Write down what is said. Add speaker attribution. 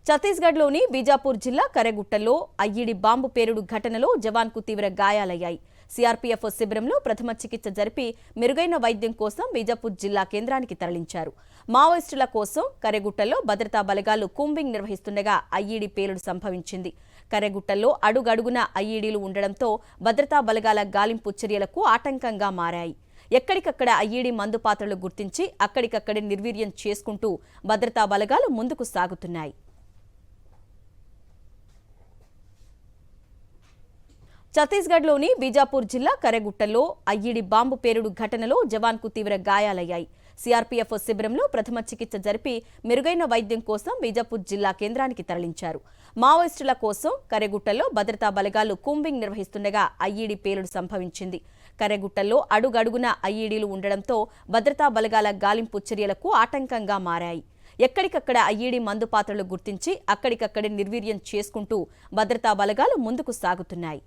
Speaker 1: ఛత్తీస్గఢ్లోని బీజాపూర్ జిల్లా కరెగుట్టలో IED bomb పేలుడు ఘటనలో జవాన్కు తీవ్ర గాయాలయ్యాయి. సీఆర్పీఎఫ్ శిబిరంలో ప్రథమ చికిత్స జరిపి మెరుగైన వైద్యం కోసం బీజాపూర్ జిల్లా కేంద్రానికి తరలించారు. మావోయిస్టుల కోసం కరెగుట్టలో భద్రతా బలగాలు కూంబింగ్ నిర్వహిస్తుండగా ఐఈడీ పేలుడు సంభవించింది. కరెగుట్టలో అడుగడుగున ఐఈడీలు ఉండడంతో భద్రతా బలగాల గాలింపు చర్యలకు ఆటంకంగా మారాయి. ఎక్కడికక్కడ ఐఈడీ మందు పాత్రలు గుర్తించి అక్కడికక్కడే నిర్వీర్యం చేసుకుంటూ భద్రతా బలగాలు ముందుకు సాగుతున్నాయి. ఛత్తీస్గఢ్లోని బీజాపూర్ జిల్లా కరెగుట్టలో ఐఈడీ బాంబు పేలుడు ఘటనలో జవాన్కు తీవ్ర గాయాలయ్యాయి. సీఆర్పీఎఫ్ శిబిరంలో ప్రథమ చికిత్స జరిపి మెరుగైన వైద్యం కోసం బీజాపూర్ జిల్లా కేంద్రానికి తరలించారు. మావోయిస్టుల కోసం కరెగుట్టలో భద్రతా బలగాలు కూంబింగ్ నిర్వహిస్తుండగా ఐఈడీ పేలుడు సంభవించింది. కరెగుట్టలో అడుగడుగున ఐఈడీలు ఉండడంతో భద్రతా బలగాల గాలింపు చర్యలకు ఆటంకంగా మారాయి. ఎక్కడికక్కడ ఐఈడీ మందు పాత్రలు గుర్తించి అక్కడికక్కడే నిర్వీర్యం చేసుకుంటూ భద్రతా బలగాలు ముందుకు సాగుతున్నాయి.